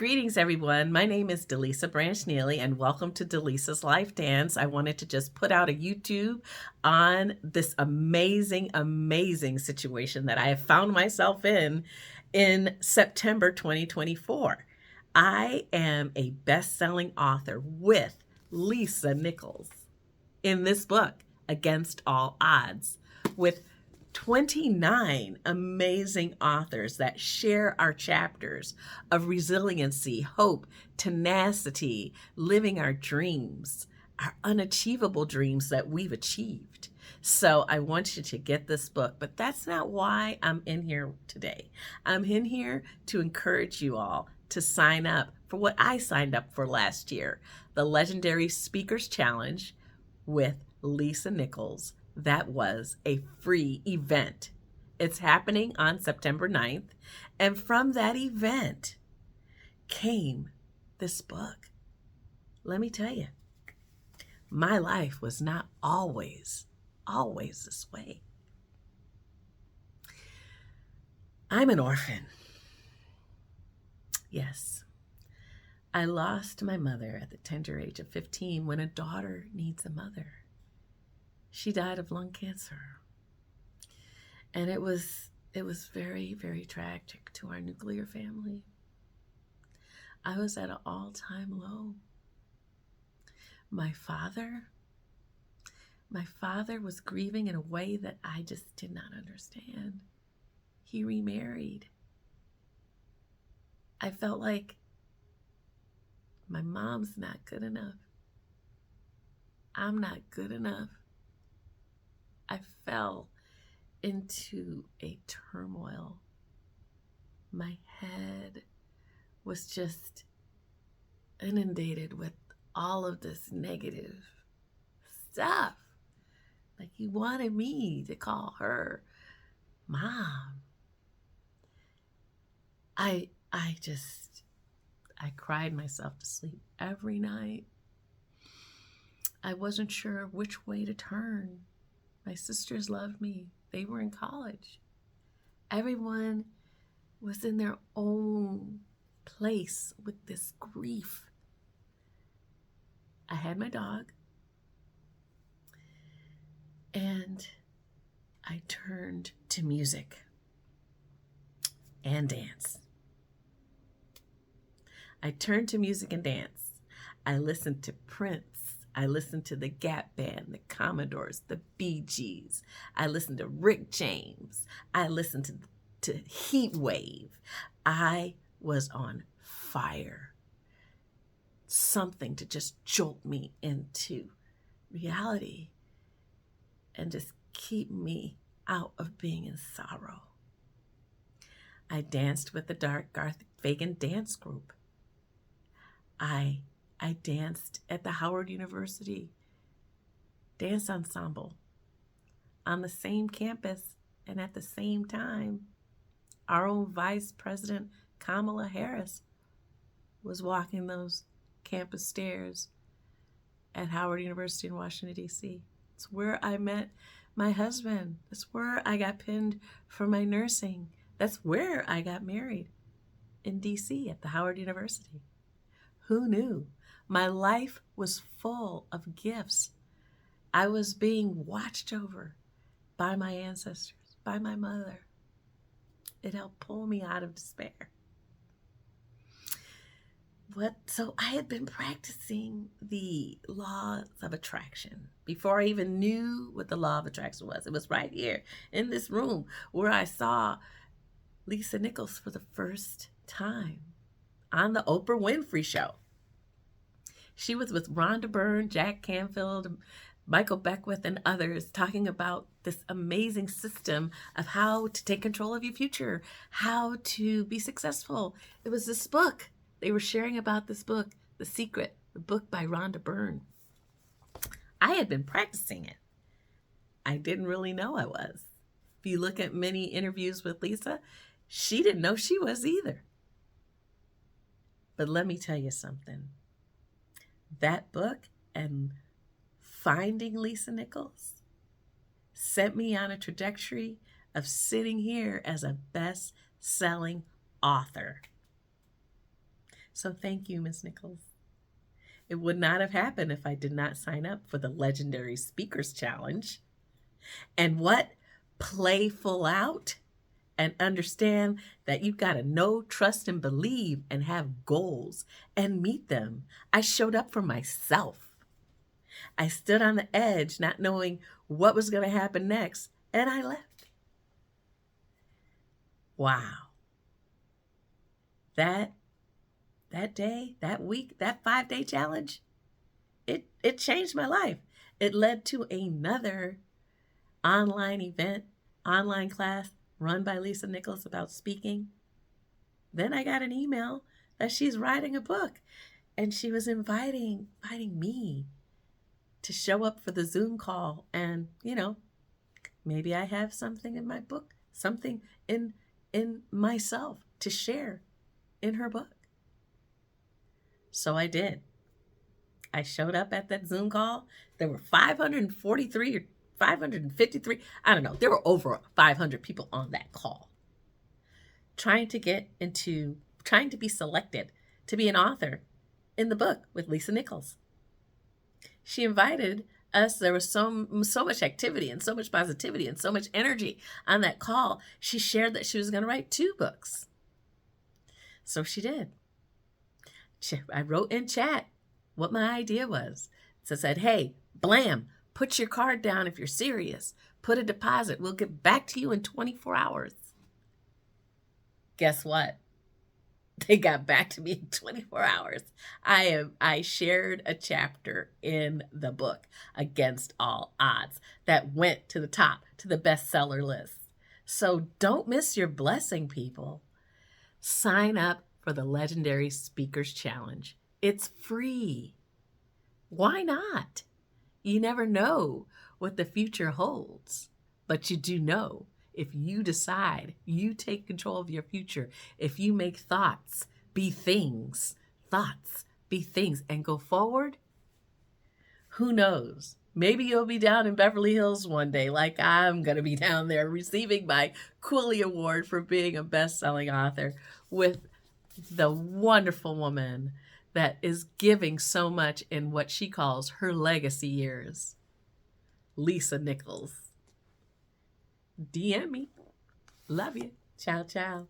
Greetings, everyone. My name is DeLisa Branch-Nealy, and welcome to DeLisa's Life Dance. I wanted to just put out a YouTube on this amazing situation that I have found myself in September 2024. I am a best-selling author with Lisa Nichols in this book, Against All Odds, with 29 amazing authors that share our chapters of resiliency, hope, tenacity, living our dreams, our unachievable dreams that we've achieved. So I want you to get this book, but that's not why I'm in here today. I'm in here to encourage you all to sign up for what I signed up for last year, the Legendary Speakers Challenge with Lisa Nichols. That was a free event. It's happening on September 9th. And from that event came this book. Let me tell you, my life was not always this way. I'm an orphan. Yes. I lost my mother at the tender age of 15 when a daughter needs a mother. She died of lung cancer. And it was very, very tragic to our nuclear family. I was at an all-time low. My father was grieving in a way that I just did not understand. He remarried. I felt like my mom's not good enough. I'm not good enough. I fell into a turmoil. My head was just inundated with all of this negative stuff. Like he wanted me to call her mom. I cried myself to sleep every night. I wasn't sure which way to turn. My sisters loved me. They were in college. Everyone was in their own place with this grief. I had my dog, and I turned to music and dance. I turned to music and dance. I listened to Prince. I listened to the Gap Band, the Commodores, the Bee Gees. I listened to Rick James. I listened to Heat Wave. I was on fire. Something to just jolt me into reality and just keep me out of being in sorrow. I danced with the Dark Garth Fagan dance group. I danced at the Howard University Dance Ensemble on the same campus, and at the same time, our own Vice President Kamala Harris was walking those campus stairs at Howard University in Washington, D.C. It's where I met my husband. That's where I got pinned for my nursing. That's where I got married, in D.C. at the Howard University. Who knew? My life was full of gifts. I was being watched over by my ancestors, by my mother. It helped pull me out of despair. So I had been practicing the laws of attraction before I even knew what the law of attraction was. It was right here in this room where I saw Lisa Nichols for the first time on the Oprah Winfrey Show. She was with Rhonda Byrne, Jack Canfield, Michael Beckwith, and others talking about this amazing system of how to take control of your future, how to be successful. It was this book. They were sharing about this book, The Secret, the book by Rhonda Byrne. I had been practicing it. I didn't really know I was. If you look at many interviews with Lisa, she didn't know she was either. But let me tell you something. That book and finding Lisa Nichols set me on a trajectory of sitting here as a best-selling author. So thank you, Miss Nichols. It would not have happened if I did not sign up for the Legendary Speakers Challenge. And what? Play full out and understand that you've got to know, trust, and believe and have goals and meet them. I showed up for myself. I stood on the edge, not knowing what was going to happen next, and I left. Wow. That day, that week, that 5-day challenge, it changed my life. It led to another online event, online class run by Lisa Nichols about speaking. Then I got an email that she's writing a book, and she was inviting me to show up for the Zoom call. And, maybe I have something in my book, something in myself to share in her book. So I did. I showed up at that Zoom call. There were 543 or 553. I don't know. There were over 500 people on that call trying to be selected to be an author in the book with Lisa Nichols. She invited us. There was so much activity and so much positivity and so much energy on that call. She shared that she was going to write 2 books. So she did. I wrote in chat what my idea was. So I said, hey, blam, put your card down if you're serious. Put a deposit. We'll get back to you in 24 hours. Guess what? They got back to me in 24 hours. I shared a chapter in the book, Against All Odds, that went to the top, to the bestseller list. So don't miss your blessing, people. Sign up for the Legendary Speakers Challenge. It's free. Why not? You never know what the future holds, but you do know if you decide, you take control of your future, if you make thoughts be things, and go forward, who knows? Maybe you'll be down in Beverly Hills one day, like I'm going to be down there receiving my Cooley Award for being a best-selling author with the wonderful woman that is giving so much in what she calls her legacy years, Lisa Nichols. DM me. Love you. Ciao, ciao.